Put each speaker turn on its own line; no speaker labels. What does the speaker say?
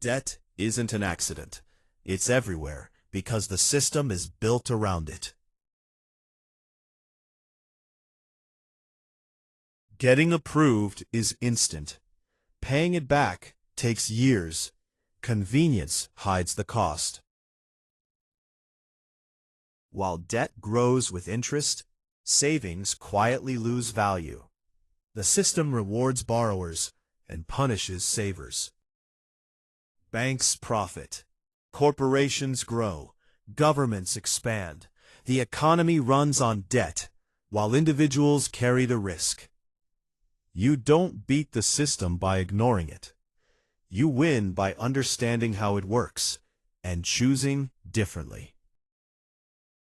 Debt isn't an accident. It's everywhere because the system is built around it. Getting approved is instant. Paying it back takes years. Convenience hides the cost. While debt grows with interest, savings quietly lose value. The system rewards borrowers and punishes savers. Banks profit. Corporations grow. Governments expand. The economy runs on debt, while individuals carry the risk. You don't beat the system by ignoring it. You win by understanding how it works and choosing differently.